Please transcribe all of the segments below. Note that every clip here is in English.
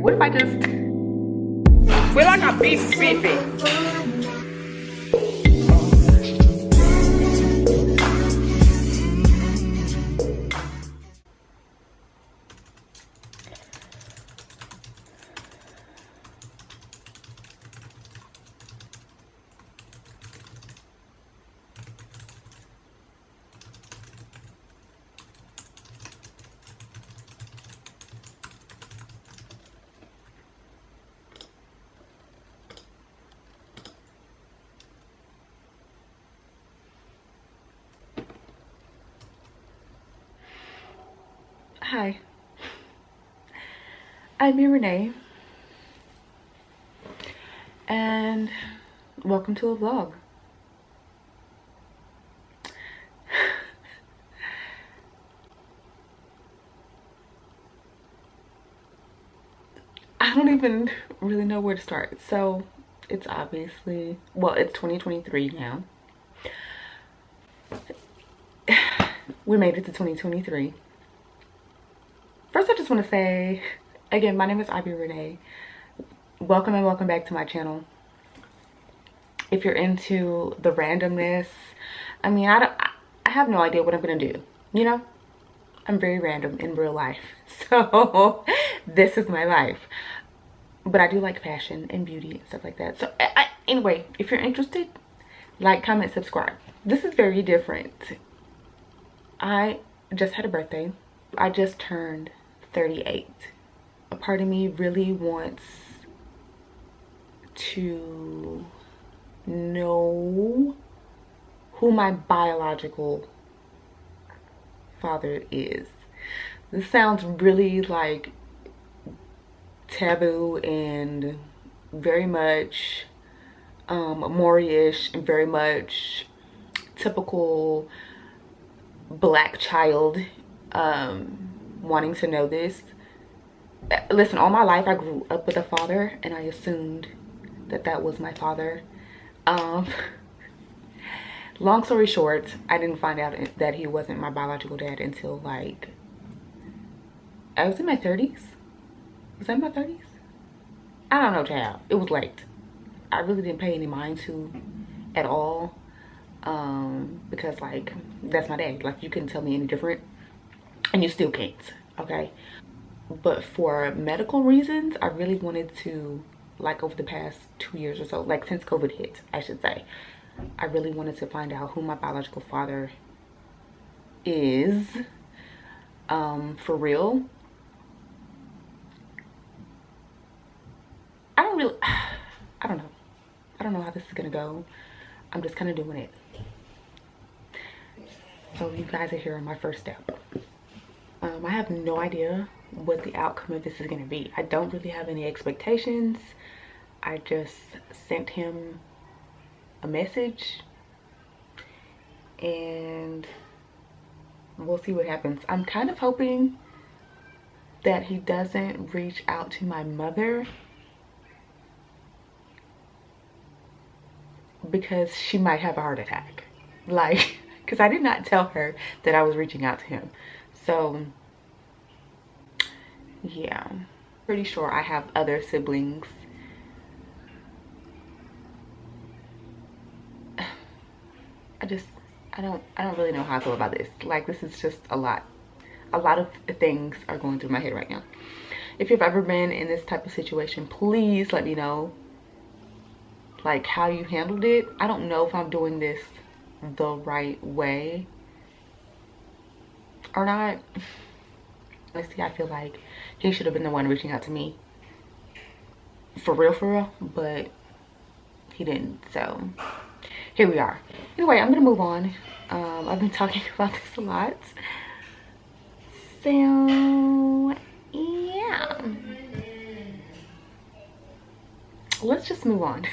What if I just feel like I'm beefy? Hi, I'm Renee, and welcome to a vlog. I don't even really know where to start. So it's obviously, well, it's 2023 now. We made it to 2023. First, I just want to say, again, my name is ibrenee. Welcome and welcome back to my channel. If you're into the randomness, I mean, I have no idea what I'm going to do, you know? I'm very random in real life. So this is my life. But I do like fashion and beauty and stuff like that. So anyway, if you're interested, like, comment, subscribe. This is very different. I just had a birthday. I just turned 38. A part of me really wants to know who my biological father is. This sounds really like taboo and very much Maury-ish and very much typical black child wanting to know this. Listen, all my life I grew up with a father and I assumed that that was my father. Long story short, I didn't find out that he wasn't my biological dad until like I was in my 30s. Was I in my 30s? I don't know, child. It was late. I really didn't pay any mind to at all, because like that's my dad. Like, you couldn't tell me any different, and you still can't, okay? But for medical reasons, I really wanted to, like, over the past 2 years or so, like since COVID hit, I should say, I really wanted to find out who my biological father is, for real. I don't know how this is gonna go. I'm just kind of doing it. So you guys are here on my first step. I have no idea what the outcome of this is gonna be. I don't really have any expectations. I just sent him a message and we'll see what happens. I'm kind of hoping that he doesn't reach out to my mother, because she might have a heart attack. Like, because I did not tell her that I was reaching out to him. So yeah, pretty sure I have other siblings. I don't really know how I feel about this. Like, this is just a lot of things are going through my head right now. If you've ever been in this type of situation, please let me know, like, how you handled it. I don't know if I'm doing this the right way or not. Honestly, I feel like he should have been the one reaching out to me. For real, but he didn't. So here we are. Anyway, I'm gonna move on. I've been talking about this a lot. So yeah. Let's just move on.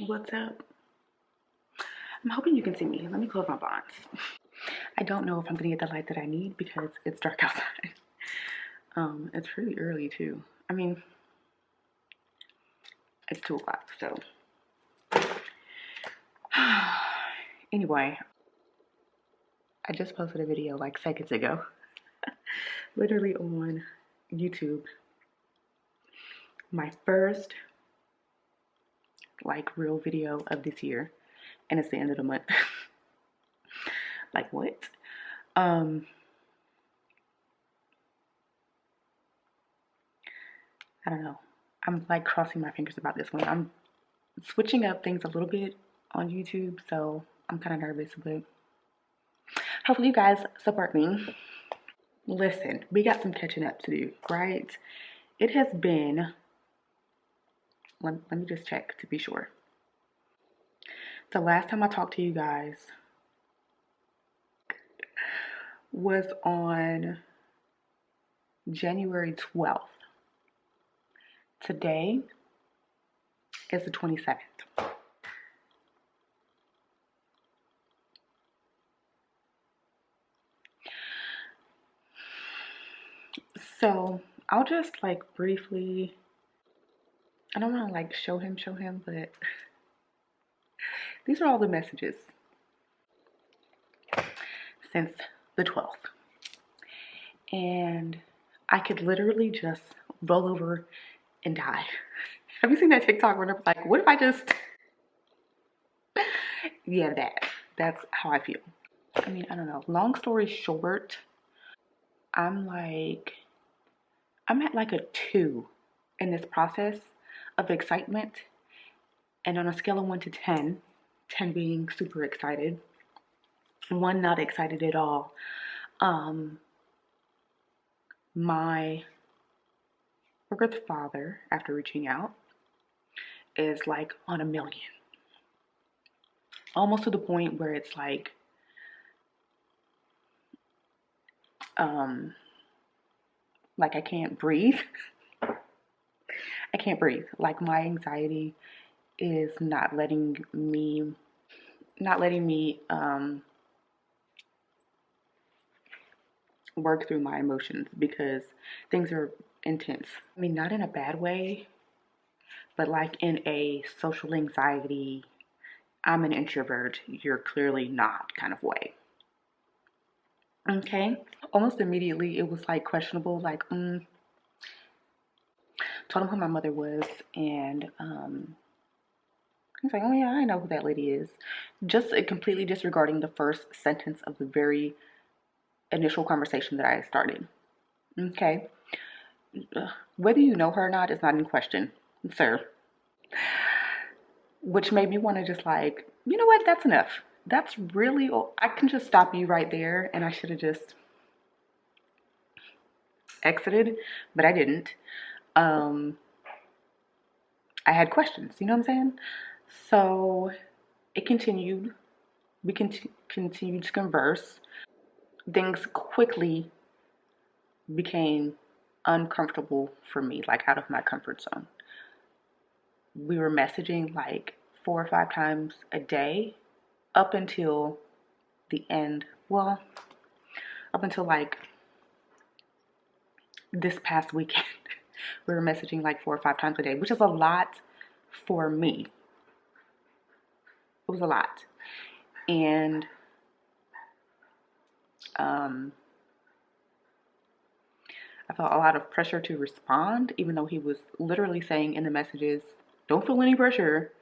What's up? I'm hoping you can see me. Let me close my blinds. I don't know if I'm gonna get the light that I need because it's dark outside. It's really early too. I mean, it's 2 o'clock, so. Anyway, I just posted a video like seconds ago, literally on YouTube. My first like real video of this year, and it's the end of the month. Like what? I don't know. I'm like crossing my fingers about this one. I'm switching up things a little bit on YouTube, so I'm kind of nervous, but hopefully you guys support me. Listen, we got some catching up to do, right? It has been, let me just check to be sure. The last time I talked to you guys was on January 12th. Today is the 27th. So I'll just like briefly, I don't want to like show him, but these are all the messages since the 12th. And I could literally just roll over and die. Have you seen that TikTok where they're like, what if I just, yeah, that's how I feel. I mean, I don't know. Long story short, I'm at like a 2 in this process of excitement. And on a scale of 1 to 10, 10 being super excited, 1 not excited at all, my birth father, after reaching out, is like on 1,000,000. Almost to the point where it's like, I can't breathe. I can't breathe. Like my anxiety is not letting me work through my emotions because things are intense. I mean, not in a bad way, but like in a social anxiety, I'm an introvert, you're clearly not kind of way. Okay? Almost immediately, it was like questionable, like, told him who my mother was, and he's like, oh yeah, I know who that lady is. Just completely disregarding the first sentence of the very initial conversation that I started. Okay? Whether you know her or not is not in question, sir. Which made me want to just like, you know what, that's enough. That's really, I can just stop you right there, and I should have just exited, but I didn't. I had questions, you know what I'm saying? So it continued. We continued to converse. Things quickly became uncomfortable for me, like out of my comfort zone. We were messaging like 4 or 5 times a day up until the end. Well, up until like this past weekend. We were messaging like 4 or 5 times a day, which is a lot for me. It was a lot. And I felt a lot of pressure to respond, even though he was literally saying in the messages, don't feel any pressure,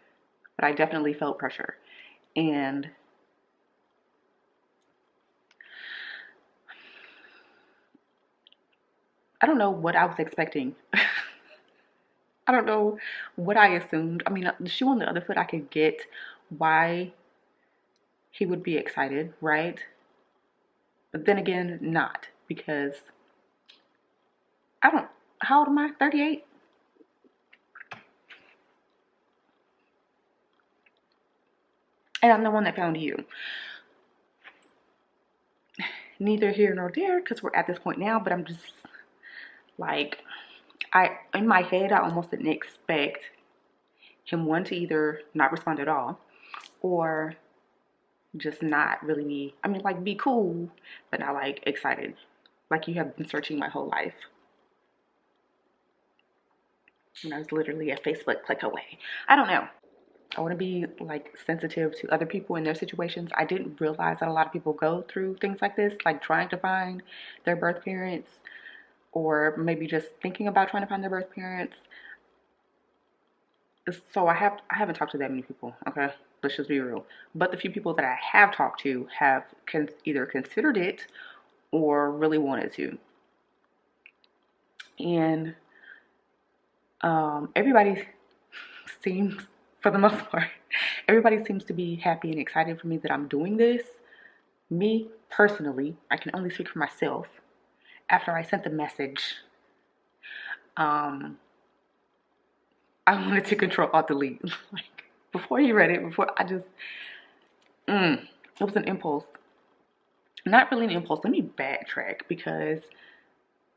but I definitely felt pressure. And I don't know what I was expecting. I don't know what I assumed. I mean, the shoe on the other foot, I could get why he would be excited, right? But then again, not, because how old am I? 38? And I'm the one that found you. Neither here nor there, because we're at this point now, but I'm just like, in my head, I almost didn't expect him want to either not respond at all or just not really be, I mean, like, be cool, but not like excited. Like you have been searching my whole life. And I was literally a Facebook click away. I don't know. I want to be like sensitive to other people in their situations. I didn't realize that a lot of people go through things like this, like trying to find their birth parents, or maybe just thinking about trying to find their birth parents. So I haven't talked to that many people. Okay, let's just be real. But the few people that I have talked to have either considered it or really wanted to, and everybody seems, for the most part, everybody seems to be happy and excited for me that I'm doing this. Me personally, I can only speak for myself. After I sent the message, I wanted to control alt delete. Like, before he read it, before I just, it was an impulse. Not really an impulse. Let me backtrack, because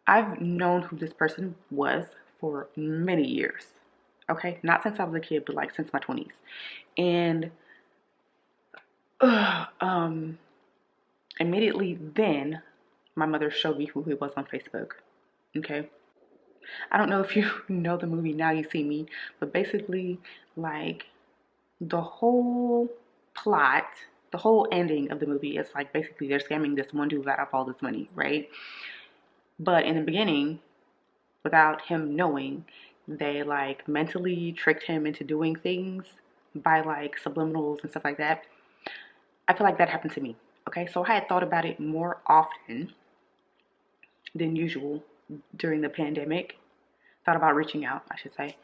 I've known who this person was for many years. Okay, not since I was a kid, but like since my 20s. And immediately then, my mother showed me who he was on Facebook. Okay, I don't know if you know the movie Now You See Me, but basically, like, the whole plot, the whole ending of the movie is like basically they're scamming this one dude out of all this money, right? But in the beginning, without him knowing, they like mentally tricked him into doing things by like subliminals and stuff like that. I feel like that happened to me. Okay, so I had thought about it more often than usual during the pandemic. Thought about reaching out, I should say.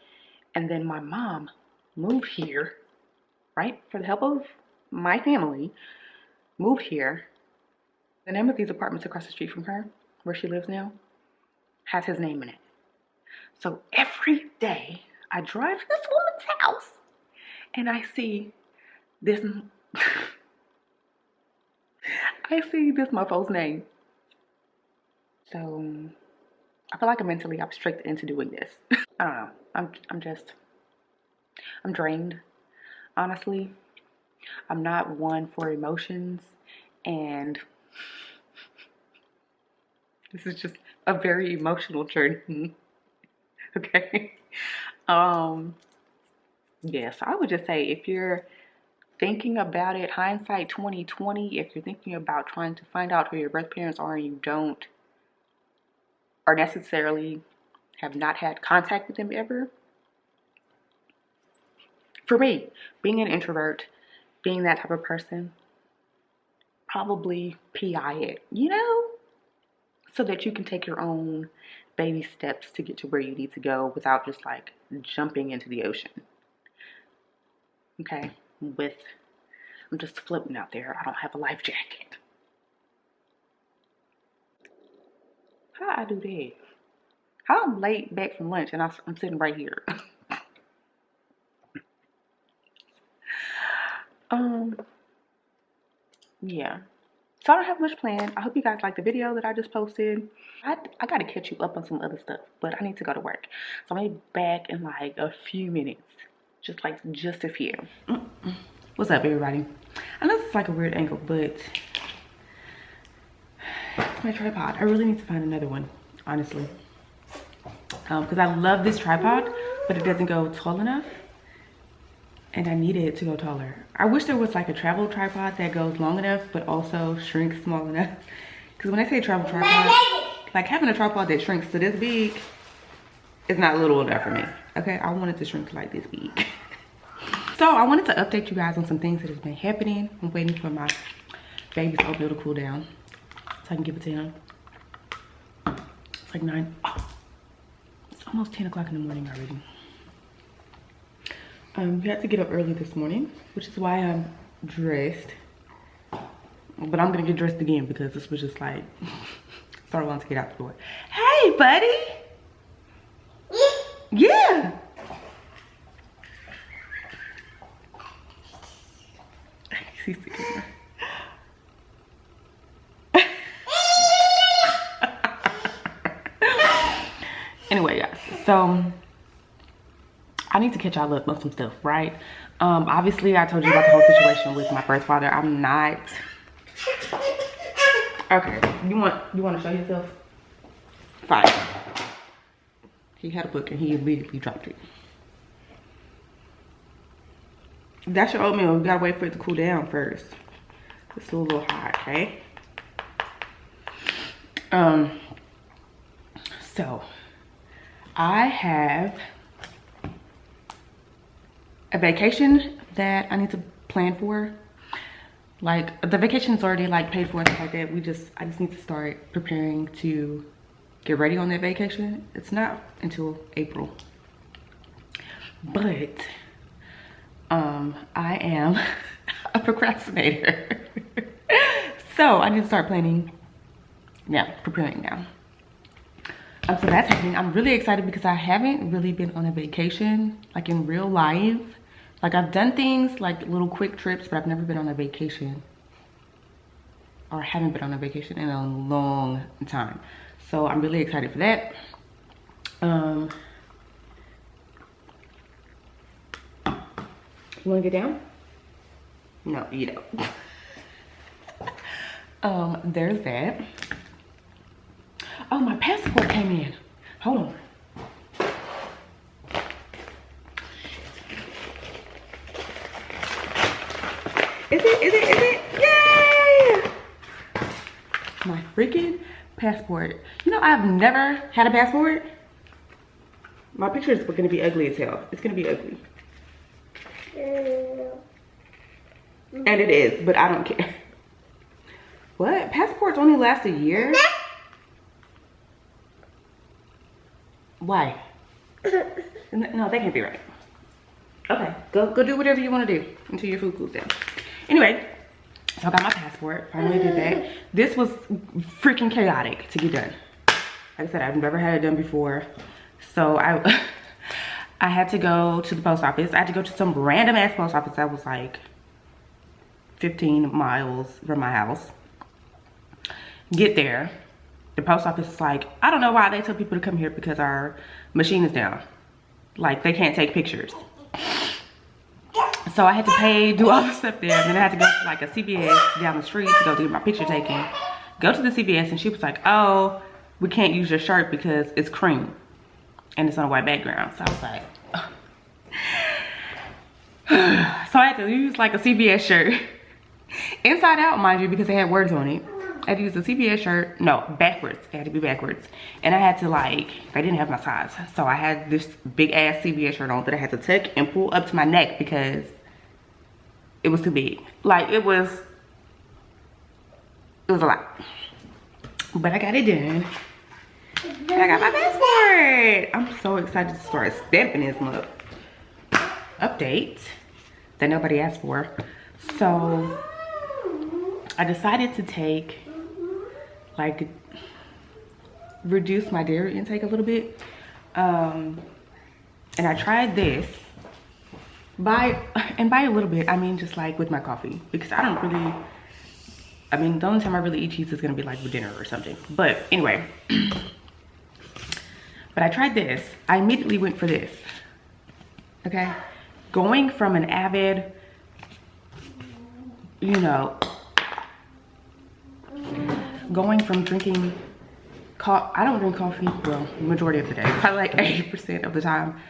And then my mom moved here, right? For the help of my family, moved here. The name of these apartments across the street from her, where she lives now, has his name in it. So every day I drive to this woman's house and I see this, I see this motherfucker's name. So I feel like I'm mentally tricked into doing this. I don't know. I'm drained, honestly. I'm not one for emotions, and this is just a very emotional journey. Okay. Yes, I would just say, if you're thinking about it, hindsight 2020, if you're thinking about trying to find out who your birth parents are and you don't, or necessarily have not had contact with them ever, for me, being an introvert, being that type of person, probably PI it, you know, so that you can take your own baby steps to get to where you need to go without just like jumping into the ocean. Okay, I'm just floating out there. I don't have a life jacket. How I do that? How I'm late back from lunch and I'm sitting right here. Yeah. So I don't have much planned. I hope you guys like the video that I just posted. I gotta catch you up on some other stuff, but I need to go to work. So I'm gonna be back in like a few minutes. Just a few. What's up, everybody? I know this is like a weird angle, but it's my tripod. I really need to find another one, honestly. Because I love this tripod, but it doesn't go tall enough. And I need it to go taller. I wish there was like a travel tripod that goes long enough, but also shrinks small enough. Because when I say travel tripod, like having a tripod that shrinks to this big is not little enough for me. Okay, I want it to shrink to like this big. So I wanted to update you guys on some things that has been happening. I'm waiting for my baby's oatmeal to cool down so I can give it to him. It's like 9. Oh, it's almost 10 o'clock in the morning already. We had to get up early this morning, which is why I'm dressed. But I'm gonna get dressed again because this was just like, so I want to get out the door. Hey, buddy. Yeah. He's the camera. Anyway, guys, so I need to catch y'all up on some stuff, right? Obviously I told you about the whole situation with my birth father. I'm not okay. You want to show yourself? Fine. He had a book and he immediately dropped it. That's your oatmeal. You gotta wait for it to cool down first. It's still a little hot, okay? So I have a vacation that I need to plan for. Like the vacation is already like paid for and stuff like that. I just need to start preparing to get ready on that vacation. It's not until April, but I am a procrastinator. So I need to start planning now, preparing now. So that's happening. I'm really excited because I haven't really been on a vacation like in real life. Like I've done things like little quick trips, but I've never been on a vacation, or haven't been on a vacation in a long time. So I'm really excited for that. You wanna get down? No, you don't. There's that. Oh, my passport came in. Hold on. Is it? Yay! My freaking passport. You know, I've never had a passport. My picture is gonna be ugly as hell. It's gonna be ugly. And it is, but I don't care. What? Passports only last a year? Why? No, that can't be right. Okay, go do whatever you want to do until your food cools down. Anyway, so I got my passport. Finally did that. This was freaking chaotic to get done. Like I said, I've never had it done before. So I had to go to the post office. I had to go to some random ass post office that was like 15 miles from my house. Get there. The post office is like, I don't know why they tell people to come here because our machine is down. Like they can't take pictures. So I had to pay, do all the stuff there. And then I had to go to like a CVS down the street to go get my picture taken. Go to the CVS and she was like, oh, we can't use your shirt because it's cream. And it's on a white background. So I was like, ugh. So I had to use like a CVS shirt. Inside out, mind you, because they had words on it. I had to use a CVS shirt. No, backwards. It had to be backwards. And I had to like, they didn't have my size. So I had this big ass CVS shirt on that I had to tuck and pull up to my neck because it was too big. Like it was a lot. But I got it done. And I got my passport. I'm so excited to start stamping this month. Update that nobody asked for. So I decided to take like reduce my dairy intake a little bit. And I tried this. By a little bit, I mean just like with my coffee, because I don't really, I mean the only time I really eat cheese is gonna be like for dinner or something. But anyway, but I tried this. I immediately went for this. Okay, going from an avid, you know, going from drinking I don't drink coffee, well, majority of the day, probably like 80% of the time.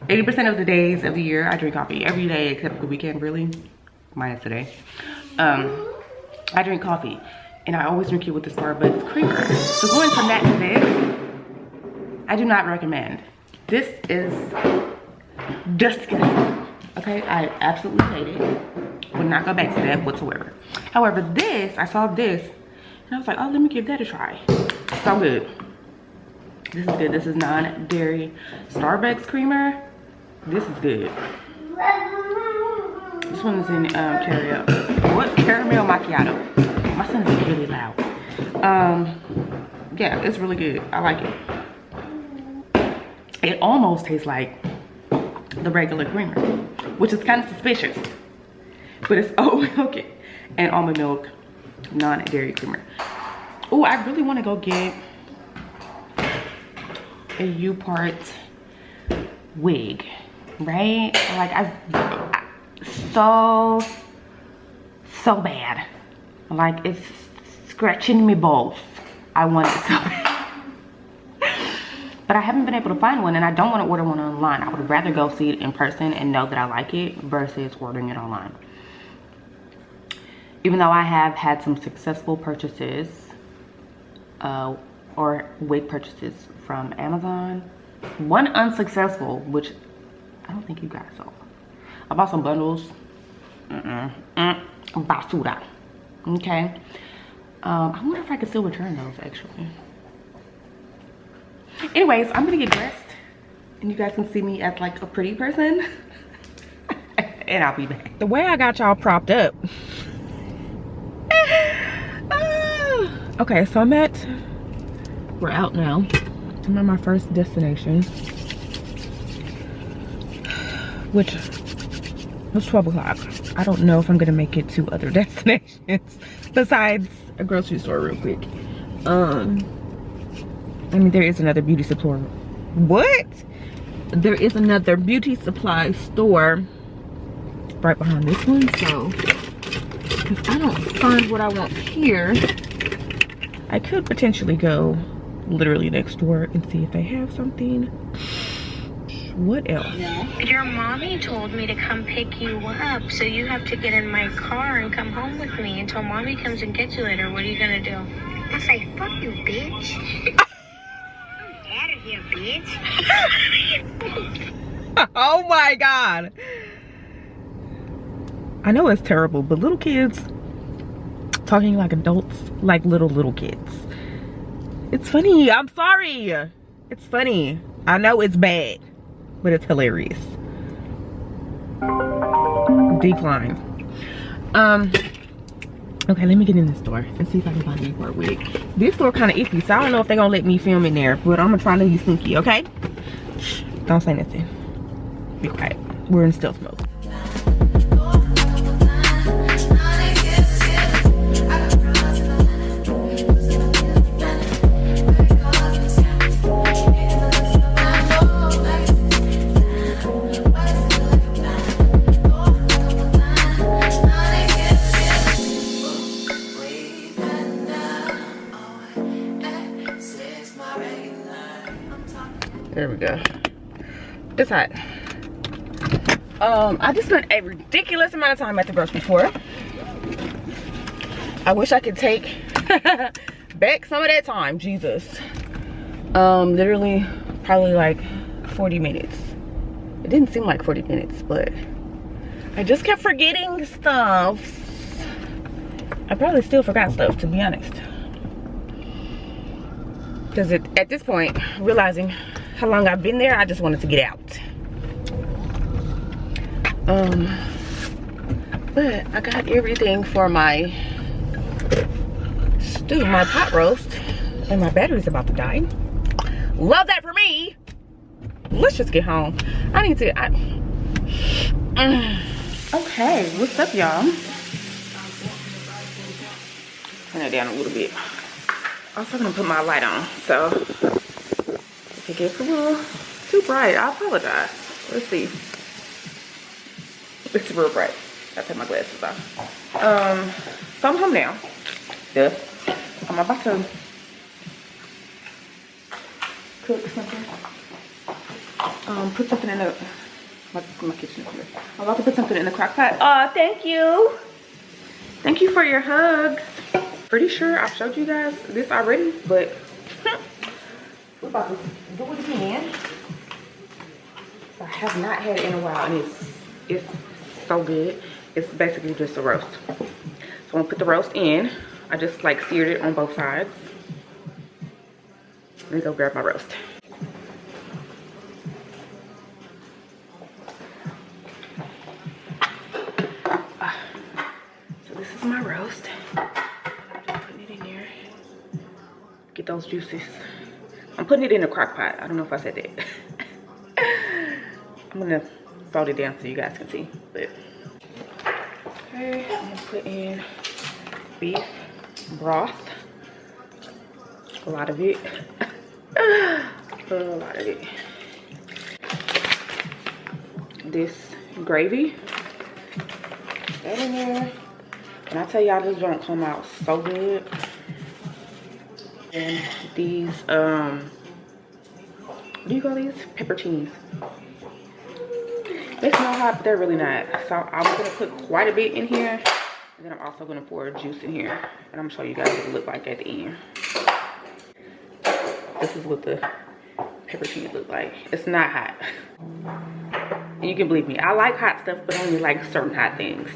80% of the days of the year I drink coffee every day except the weekend, really, minus today. I drink coffee and I always drink it with the Starbucks creamer. So going from that to this, I do not recommend. This is disgusting. Okay, I absolutely hate it. Would not go back to that whatsoever. However, this, I saw this and I was like, oh, let me give that a try. So good. This is good. This is non-dairy Starbucks creamer. This is good. This one is in caramel macchiato. My son is really loud. Yeah, it's really good. I like it. It almost tastes like the regular creamer, which is kind of suspicious. But it's oat milk and almond milk, non-dairy creamer. Oh, I really want to go get a U-part wig. right? Like I so bad. Like it's scratching me both. I want it so bad. But I haven't been able to find one, and I don't want to order one online. I would rather go see it in person and know that I like it versus ordering it online. Even though I have had some successful purchases or wig purchases from Amazon. One unsuccessful, which I don't think you guys saw. I bought some bundles. Basura. Okay. I wonder if I could still return those actually. Anyways, I'm gonna get dressed and you guys can see me as like a pretty person. And I'll be back. The way I got y'all propped up. Okay, so we're out now. I'm at my first destination, which was 12 o'clock. I don't know if I'm gonna make it to other destinations besides a grocery store real quick. I mean, there is another beauty supply. What? There is another beauty supply store right behind this one. So if I don't find what I want here, I could potentially go literally next door and see if they have something. What else? Your mommy told me to come pick you up, so you have to get in my car and come home with me until mommy comes and gets you later. What are you gonna do? I say, fuck you, bitch. I'm out of here, bitch. Oh my God. I know it's terrible, but little kids talking like adults, like little kids. It's funny. I'm sorry. It's funny. I know it's bad, but it's hilarious. Decline. Okay, let me get in this store and see if I can find any more wig. This store kind of iffy, so I don't know if they're gonna let me film in there, but I'm gonna try to be sneaky, okay? Shh, don't say nothing. Be quiet. We're in stealth mode. There we go. It's hot. I just spent a ridiculous amount of time at the grocery store. I wish I could take back some of that time. Jesus. Literally probably like 40 minutes. It didn't seem like 40 minutes, but I just kept forgetting stuff. I probably still forgot stuff, to be honest. Because at this point, realizing how long I've been there, I just wanted to get out. But I got everything for my stew, my pot roast, and my battery's about to die. Love that for me. Let's just get home. I need to. Okay, what's up, y'all? Turn it down a little bit. Also gonna put my light on, so if it gets a little too bright, I apologize. Let's see. It's real bright. I take my glasses off. So I'm home now. Duh. I'm about to cook something. Put something in the my kitchen is here. I'm about to put something in the crock pot. Oh, thank you. Thank you for your hugs. Pretty sure I've showed you guys this already, but we're about to do it again. I have not had it in a while, and it's so good. It's basically just a roast. So I'm gonna put the roast in. I just like seared it on both sides. Let me go grab my roast. So this is my roast. Get those juices. I'm putting it in a crock pot. I don't know if I said that. I'm gonna fold it down so you guys can see. But okay, I'm gonna put in beef broth. A lot of it. A lot of it. this gravy. That in there. And I tell y'all, this don't come out so good. And these, what do you call these? Pepperoncinis. They smell hot, but they're really not. So I'm gonna put quite a bit in here. And then I'm also gonna pour juice in here. And I'm gonna show you guys what it look like at the end. This is what the pepperoncinis look like. It's not hot. And you can believe me, I like hot stuff, but only like certain hot things.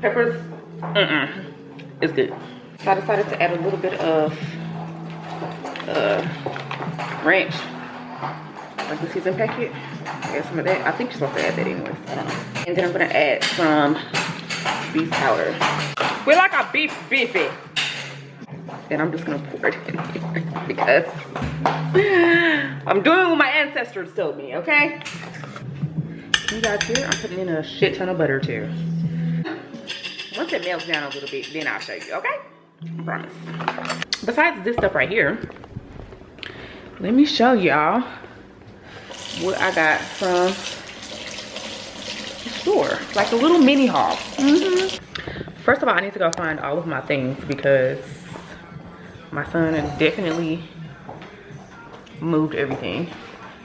Peppers, it's good. So I decided to add a little bit of ranch, like the seasoned packet. Add some of that. I think you're supposed to add that anyways. I don't know. And then I'm gonna add some beef powder. We like our beef beefy. And I'm just gonna pour it in here because I'm doing what my ancestors told me, okay? You guys here, I'm putting in a shit ton of butter too. Once it melts down a little bit, then I'll show you, okay? I promise. Besides this stuff right here, let me show y'all what I got from the store. Like a little mini haul. First of all, I need to go find all of my things because my son has definitely moved everything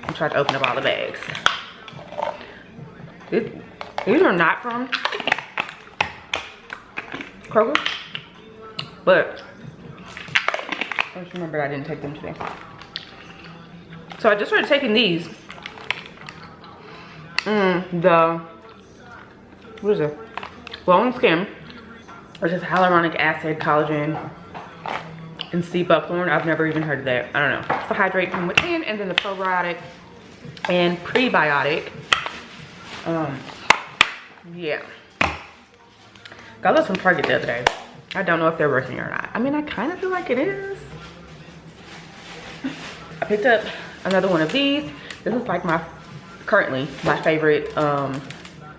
and tried to open up all the bags. These are not from Kroger, but I just remembered I didn't take them today. So I just started taking these. What is it? Glowing Skin, which is hyaluronic acid, collagen, and sea buckthorn. I've never even heard of that. I don't know. So hydrate from within, and then the probiotic and prebiotic. Yeah. Got this from Target the other day. I don't know if they're working or not. I mean, I kind of feel like it is. I picked up another one of these. This is like currently my favorite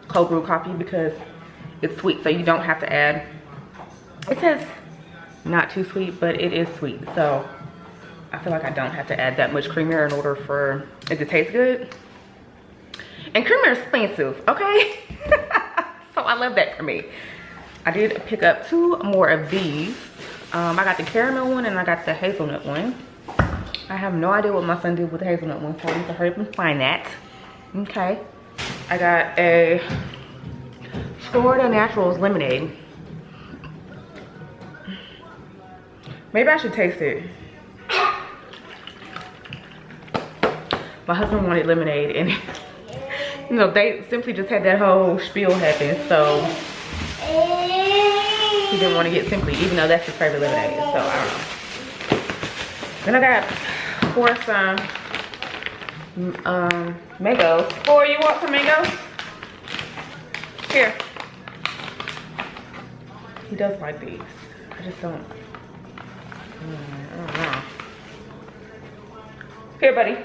cold brew coffee because it's sweet, so you don't have to add. It says not too sweet, but it is sweet, so I feel like I don't have to add that much creamer in order for it to taste good. And creamer is expensive, okay? So I love that for me. I did pick up 2 more of these. I got the caramel one and I got the hazelnut one. I have no idea what my son did with the hazelnut one, so I need to hurry up and find that. Okay. I got a Florida Naturals lemonade. Maybe I should taste it. My husband wanted lemonade and you know, they simply just had that whole spiel happen, so he didn't want to get Simply, even though that's his favorite lemonade, so I don't know. Then I got some mangoes. Boy, you want some mangoes? Here. He does like these. I just don't. I don't know. Here, buddy.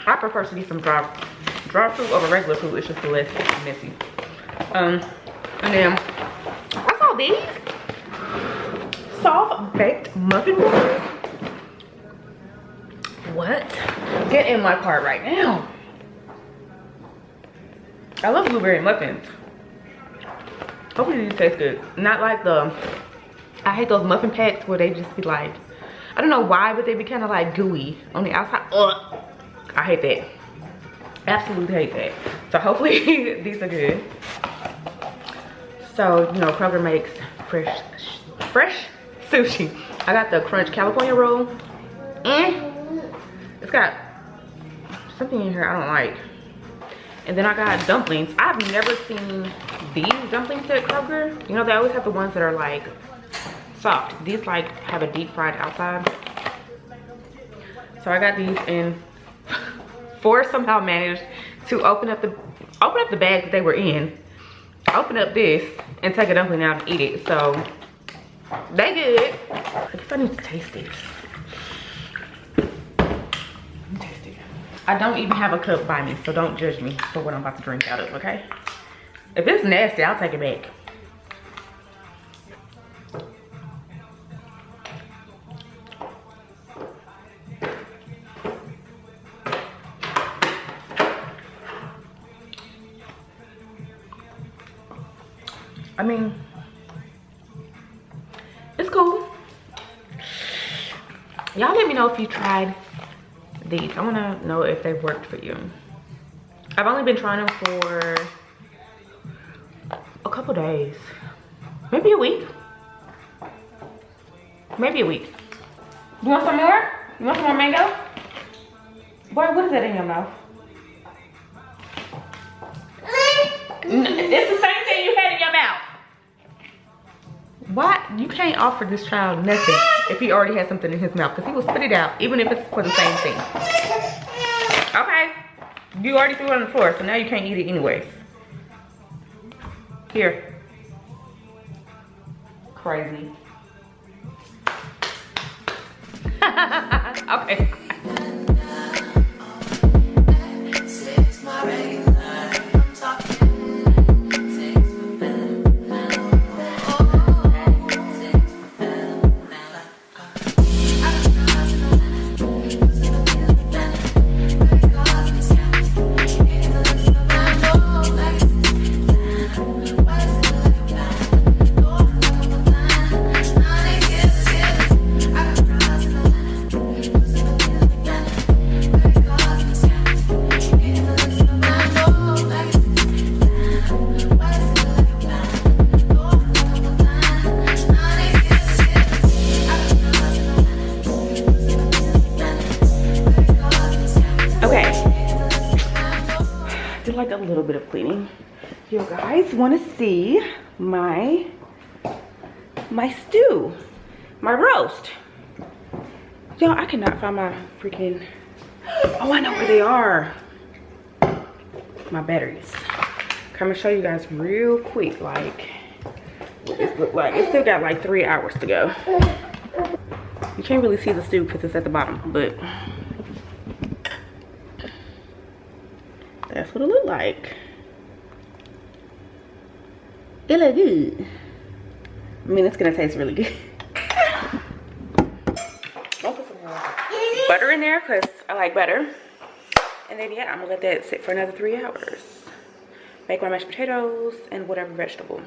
I prefer to eat some dry fruit over regular fruit. It's just less messy. And then I saw these soft baked muffin rolls. What? Get in my cart right now. I love blueberry muffins. Hopefully these taste good. Not like I hate those muffin packs where they just be like, I don't know why, but they be kind of like gooey on the outside. Ugh. I hate that. Absolutely hate that. So hopefully these are good. So, you know, Kroger makes fresh sushi. I got the Crunch California roll. It's got something in here I don't like. And then I got dumplings. I've never seen these dumplings at Kroger. You know, they always have the ones that are like soft. These like have a deep fried outside. So I got these, and Forrest somehow managed to open up the bag that they were in, open up this, and take a dumpling out and eat it. So they good. I guess I need to taste this. Taste it. I don't even have a cup by me, so don't judge me for what I'm about to drink out of, okay? If it's nasty, I'll take it back. mean, it's cool. Y'all let me know if you tried these. I want to know if they worked for you. I've only been trying them for a couple days, maybe a week. Maybe a week. You want some more? You want some more mango? Boy, what is that in your mouth? It's the same thing you had in your mouth. Why? You can't offer this child nothing if he already has something in his mouth, because he will spit it out even if it's for the same thing. Okay. You already threw it on the floor, so now you can't eat it anyways. Here. Crazy. Okay. Like a little bit of cleaning. You guys want to see my stew, my roast. Y'all, I cannot find my freaking, oh, I know where they are. My batteries. I'm gonna show you guys real quick, like what this look like. It still got like 3 hours to go. You can't really see the stew because it's at the bottom, but that's what it looked like. It look good. I mean, it's gonna taste really good. I'll put some more butter in there because I like butter. And then yeah, I'm gonna let that sit for another 3 hours. Make my mashed potatoes and whatever vegetable.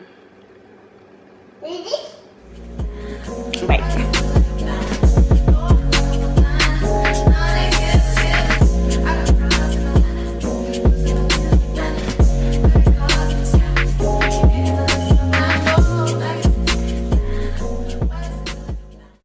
Okay.